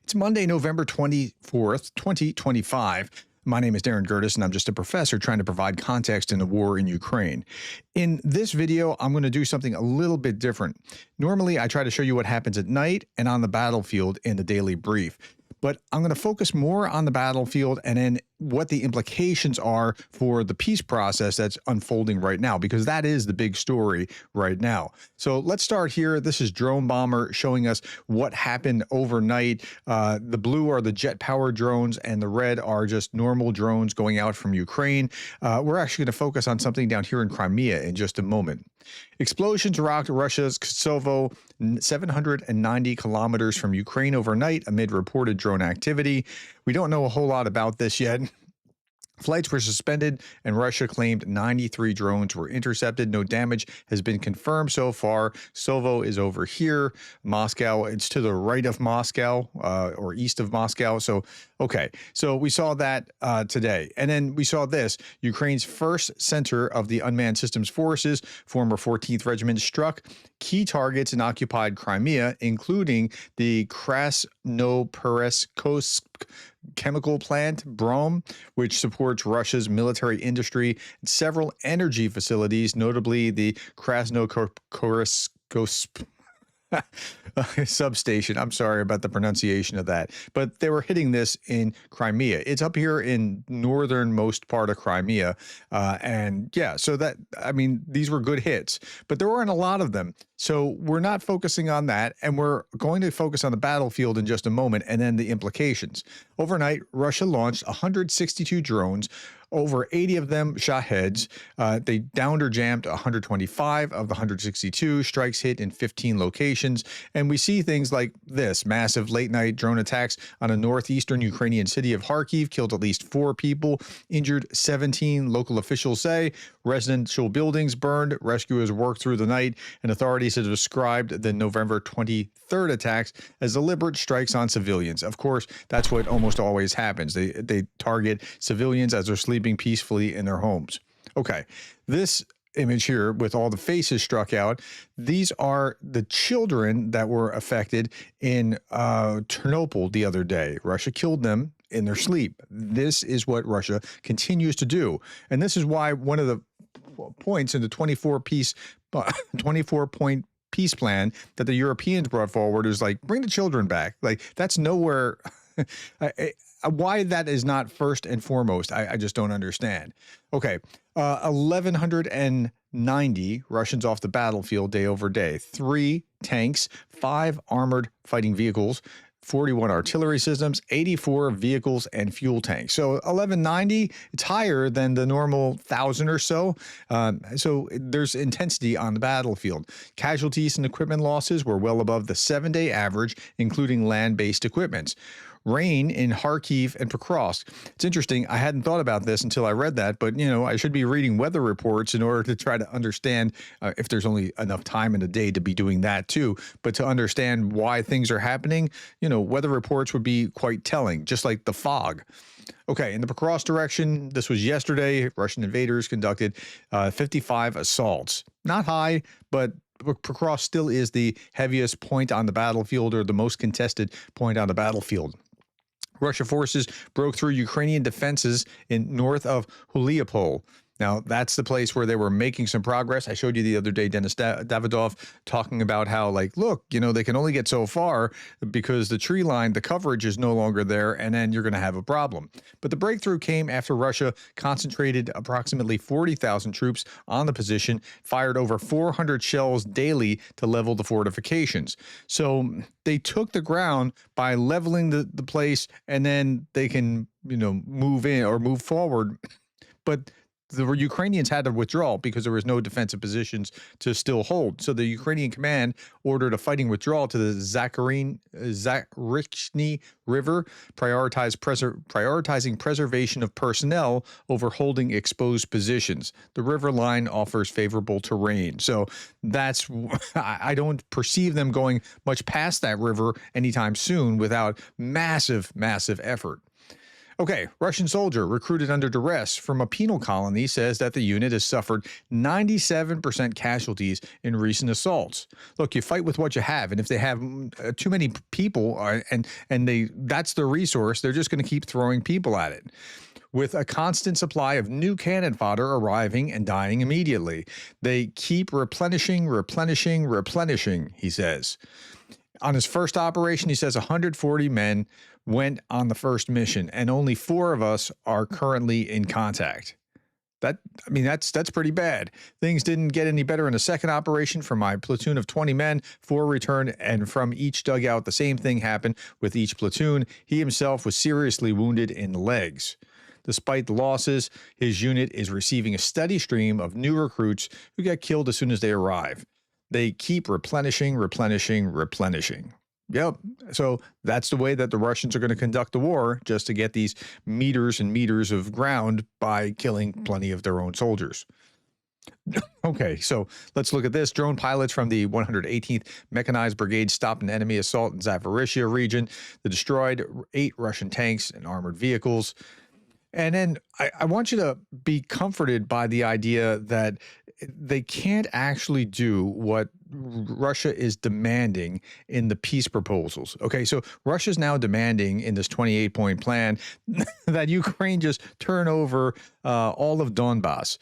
It's Monday, November 24th, 2025. My name is Darren Gerdes, and I'm just a professor trying to provide context in the war in Ukraine. In this video, I'm going to do something a little bit different. Normally, I try to show you what happens at night and on the battlefield in the daily brief. But I'm going to focus more on the battlefield and then what the implications are for the peace process that's unfolding right now, because that is the big story right now. So let's start here. This is Drone Bomber showing us what happened overnight. The blue are the jet-powered drones, and the red are just normal drones going out from Ukraine. We're actually going to focus on something down here in Crimea in just a moment. Explosions rocked Russia's Kosovo 790 kilometers from Ukraine overnight amid reported drone activity. We don't know a whole lot about this yet. Flights were suspended, and Russia claimed 93 drones were intercepted. No damage has been confirmed so far. Kosovo is over here. Moscow, it's to the right of Moscow or east of Moscow. So, okay. So we saw that today. And then we saw this. Ukraine's first center of the unmanned systems forces, former 14th Regiment, struck key targets in occupied Crimea, including the Krasnoperesk chemical plant, Brom, which supports Russia's military industry, and several energy facilities, notably the Krasnoperesk substation. I'm sorry about the pronunciation of that, but they were hitting this in Crimea. It's up here in northernmost part of Crimea. And yeah, so that, I mean, these were good hits, but there weren't a lot of them. So we're not focusing on that, and we're going to focus on the battlefield in just a moment and then the implications. Overnight, Russia launched 162 drones. Over 80 of them shot heads. They downed or jammed 125 of the 162. Strikes hit in 15 locations. And we see things like this. Massive late-night drone attacks on a northeastern Ukrainian city of Kharkiv killed at least 4 people, injured 17, local officials say. Residential buildings burned. Rescuers worked through the night, and authorities have described the November 23rd attacks as deliberate strikes on civilians. Of course, that's what almost always happens. They target civilians as they're sleeping peacefully in their homes. Okay, this image here with all the faces struck out, these are the children that were affected in Chernobyl the other day. Russia killed them in their sleep. This is what Russia continues to do. And this is why one of the points in the 24-point peace plan that the Europeans brought forward is like, bring the children back. Like, that's nowhere. Why that is not first and foremost, I just don't understand. Okay, 1,190 Russians off the battlefield day over day. 3 tanks, 5 armored fighting vehicles, 41 artillery systems, 84 vehicles, and fuel tanks. So 1,190, it's higher than the normal 1,000 or so. So there's intensity on the battlefield. Casualties and equipment losses were well above the 7-day average, including land-based equipments. Rain in Kharkiv and Pokrovsk. It's interesting. I hadn't thought about this until I read that, but, you know, I should be reading weather reports in order to try to understand if there's only enough time in the day to be doing that too. But to understand why things are happening, you know, weather reports would be quite telling, just like the fog. Okay, in the Pokrovsk direction, this was yesterday. Russian invaders conducted 55 assaults. Not high, but Pokrovsk still is the heaviest point on the battlefield, or the most contested point on the battlefield. Russian forces broke through Ukrainian defenses in north of Huliapol. Now, that's the place where they were making some progress. I showed you the other day, Denis Davidov talking about how, like, look, you know, they can only get so far because the tree line, the coverage is no longer there, and then you're going to have a problem. But the breakthrough came after Russia concentrated approximately 40,000 troops on the position, fired over 400 shells daily to level the fortifications. So they took the ground by leveling the place, and then they can, you know, move in or move forward. But the Ukrainians had to withdraw because there was no defensive positions to still hold. So the Ukrainian command ordered a fighting withdrawal to the Zachrychny River, prioritizing preservation of personnel over holding exposed positions. The river line offers favorable terrain. So that's, I don't perceive them going much past that river anytime soon without massive, massive effort. Okay, Russian soldier recruited under duress from a penal colony says that the unit has suffered 97% casualties in recent assaults. Look, you fight with what you have, and if they have too many people and that's their resource, they're just going to keep throwing people at it. With a constant supply of new cannon fodder arriving and dying immediately, they keep replenishing, he says. On his first operation, he says 140 men went on the first mission, and only 4 of us are currently in contact. That's pretty bad. Things didn't get any better in the second operation. For my platoon of 20 men, 4 returned, and from each dugout, the same thing happened with each platoon. He himself was seriously wounded in the legs. Despite the losses, his unit is receiving a steady stream of new recruits who get killed as soon as they arrive. They keep replenishing. Yep. So that's the way that the Russians are going to conduct the war, just to get these meters and meters of ground by killing plenty of their own soldiers. Okay, so let's look at this. Drone pilots from the 118th Mechanized Brigade stopped an enemy assault in Zaporizhia region. They destroyed 8 Russian tanks and armored vehicles. And then I want you to be comforted by the idea that they can't actually do what Russia is demanding in the peace proposals. Okay, so Russia's now demanding in this 28-point plan that Ukraine just turn over all of Donbas.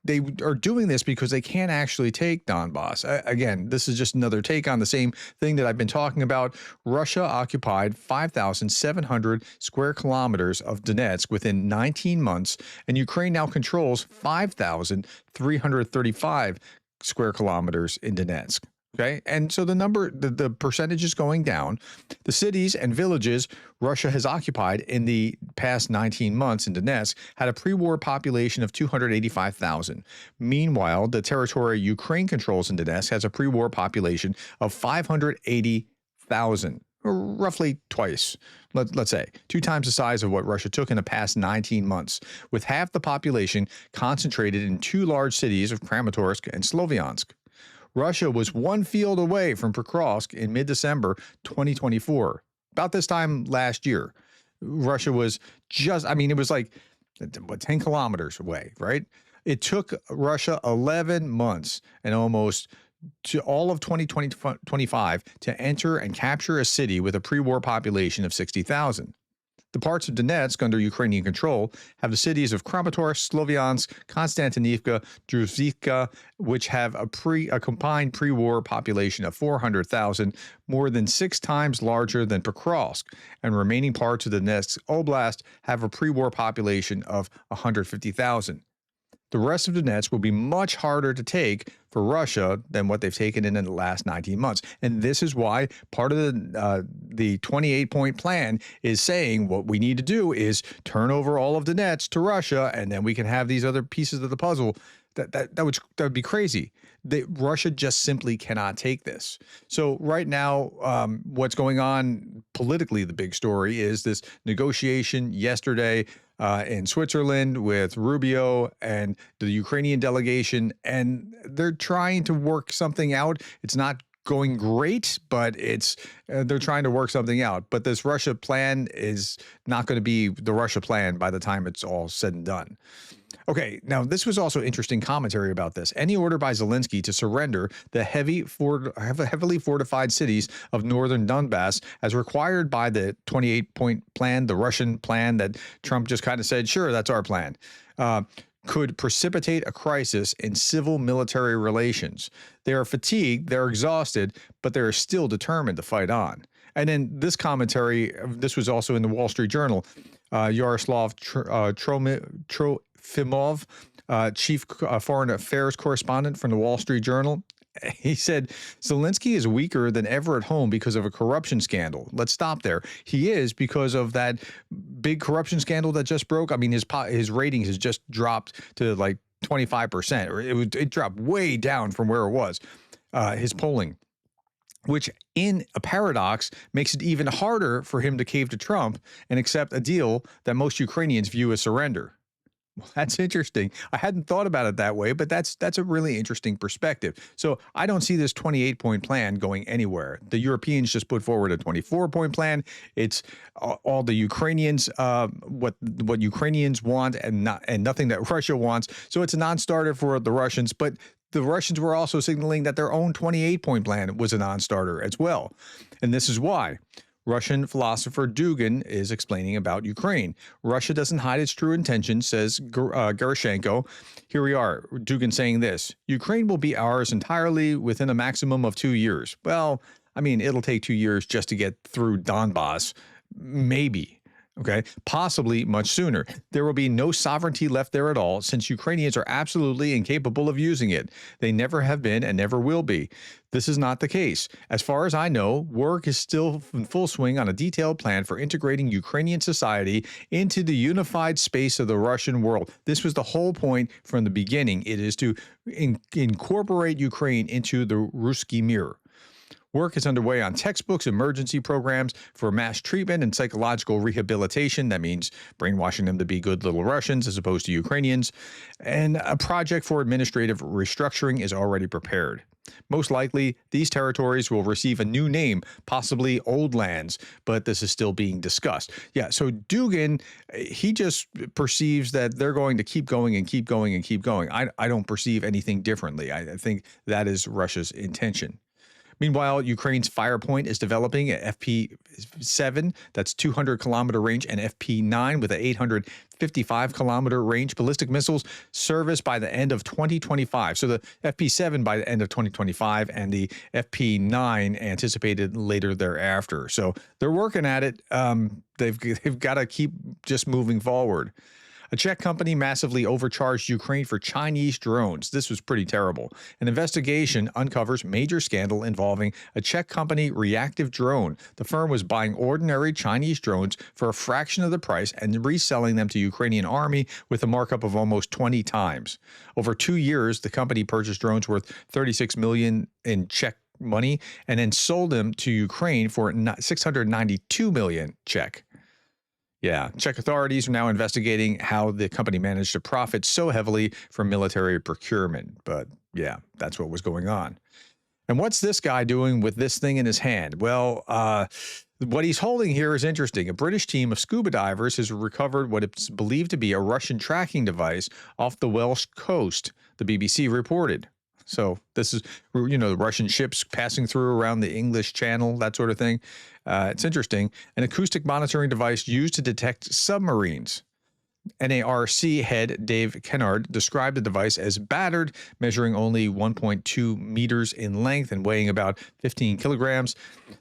They are doing this because they can't actually take Donbas. Again, this is just another take on the same thing that I've been talking about. Russia occupied 5,700 square kilometers of Donetsk within 19 months, and Ukraine now controls 5,335 square kilometers in Donetsk. Okay. And so the percentage is going down. The cities and villages Russia has occupied in the past 19 months in Donetsk had a pre-war population of 285,000. Meanwhile, the territory Ukraine controls in Donetsk has a pre-war population of 580,000, roughly twice. Let's say 2 times the size of what Russia took in the past 19 months, with half the population concentrated in 2 large cities of Kramatorsk and Sloviansk. Russia was 1 field away from Pokrovsk in mid-December 2024. About this time last year, Russia was it was like 10 kilometers away, right? It took Russia 11 months and almost to all of 2025 to enter and capture a city with a pre-war population of 60,000. The parts of Donetsk under Ukrainian control have the cities of Kramatorsk, Sloviansk, Konstantinivka, Druzhivka, which have a combined pre-war population of 400,000, more than 6 times larger than Pokrovsk, and remaining parts of the Donetsk Oblast have a pre-war population of 150,000. The rest of Donetsk will be much harder to take for Russia than what they've taken in the last 19 months. And this is why part of the 28-point plan is saying what we need to do is turn over all of Donetsk to Russia, and then we can have these other pieces of the puzzle. That would be crazy. Russia just simply cannot take this. So right now, what's going on politically, the big story is this negotiation yesterday in Switzerland with Rubio and the Ukrainian delegation, and they're trying to work something out. It's not going great, but they're trying to work something out. But this Russia plan is not going to be the Russia plan by the time it's all said and done. Okay, now this was also interesting commentary about this. Any order by Zelensky to surrender the heavily fortified cities of northern Donbas, as required by the 28-point plan, the Russian plan that Trump just kind of said, sure, that's our plan, could precipitate a crisis in civil-military relations. They are fatigued, they're exhausted, but they're still determined to fight on. And then this commentary, this was also in the Wall Street Journal, Yaroslav Trofimov, chief foreign affairs correspondent from the Wall Street Journal, he said, Zelensky is weaker than ever at home because of a corruption scandal. Let's stop there. He is, because of that big corruption scandal that just broke. I mean, his ratings has just dropped to like 25%, or it dropped way down from where it was, his polling, which in a paradox makes it even harder for him to cave to Trump and accept a deal that most Ukrainians view as surrender. That's interesting. I hadn't thought about it that way, but that's a really interesting perspective. So I don't see this 28-point plan going anywhere. The Europeans just put forward a 24-point plan. It's all the Ukrainians, what Ukrainians want, and nothing that Russia wants. So it's a non-starter for the Russians. But the Russians were also signaling that their own 28-point plan was a non-starter as well, and this is why. Russian philosopher Dugin is explaining about Ukraine. Russia doesn't hide its true intentions, says Gerashenko. Here we are, Dugin saying this: Ukraine will be ours entirely within a maximum of 2 years. Well, I mean, it'll take 2 years just to get through Donbas, maybe. Okay, possibly much sooner. There will be no sovereignty left there at all, since Ukrainians are absolutely incapable of using it. They never have been and never will be. This is not the case. As far as I know, work is still in full swing on a detailed plan for integrating Ukrainian society into the unified space of the Russian world. This was the whole point from the beginning. It is to incorporate Ukraine into the Ruski Mir. Work is underway on textbooks, emergency programs for mass treatment and psychological rehabilitation. That means brainwashing them to be good little Russians as opposed to Ukrainians. And a project for administrative restructuring is already prepared. Most likely, these territories will receive a new name, possibly Old Lands, but this is still being discussed. Yeah, so Dugin, he just perceives that they're going to keep going and keep going and keep going. I don't perceive anything differently. I think that is Russia's intention. Meanwhile, Ukraine's Firepoint is developing an FP7 that's 200-kilometer range and FP9 with an 855-kilometer range ballistic missiles service by the end of 2025. So the FP7 by the end of 2025 and the FP9 anticipated later thereafter. So they're working at it. They've got to keep just moving forward. A Czech company massively overcharged Ukraine for Chinese drones. This was pretty terrible. An investigation uncovers major scandal involving a Czech company reactive drone. The firm was buying ordinary Chinese drones for a fraction of the price and reselling them to Ukrainian army with a markup of almost 20 times. Over 2 years, the company purchased drones worth $36 million in Czech money and then sold them to Ukraine for $692 million Czech. Yeah, Czech authorities are now investigating how the company managed to profit so heavily from military procurement. But yeah, that's what was going on. And what's this guy doing with this thing in his hand? Well, what he's holding here is interesting. A British team of scuba divers has recovered what is believed to be a Russian tracking device off the Welsh coast, the BBC reported. So this is, the Russian ships passing through around the English Channel, that sort of thing. It's interesting. An acoustic monitoring device used to detect submarines. NARC head Dave Kennard described the device as battered, measuring only 1.2 meters in length and weighing about 15 kilograms.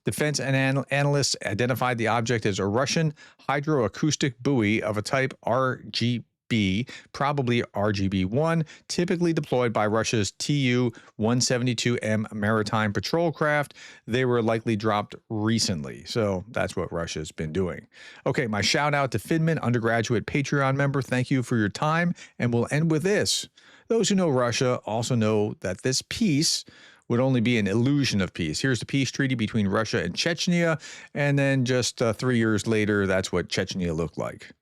Defense analysts identified the object as a Russian hydroacoustic buoy of a type RGB, probably RGB-1, typically deployed by Russia's Tu-172M maritime patrol craft. They were likely dropped recently. So that's what Russia's been doing. Okay, my shout out to Finman, undergraduate Patreon member. Thank you for your time. And we'll end with this. Those who know Russia also know that this peace would only be an illusion of peace. Here's the peace treaty between Russia and Chechnya. And then just 3 years later, that's what Chechnya looked like.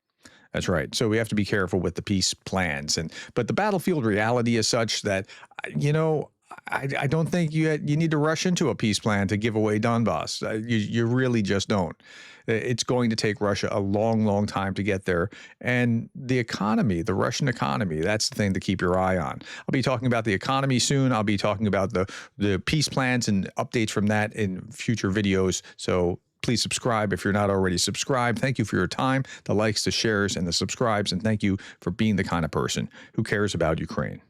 That's right. So we have to be careful with the peace plans. But the battlefield reality is such that, I don't think you need to rush into a peace plan to give away Donbas. You really just don't. It's going to take Russia a long, long time to get there. And the economy, the Russian economy, that's the thing to keep your eye on. I'll be talking about the economy soon. I'll be talking about the peace plans and updates from that in future videos. So please subscribe if you're not already subscribed. Thank you for your time, the likes, the shares, and the subscribes. And thank you for being the kind of person who cares about Ukraine.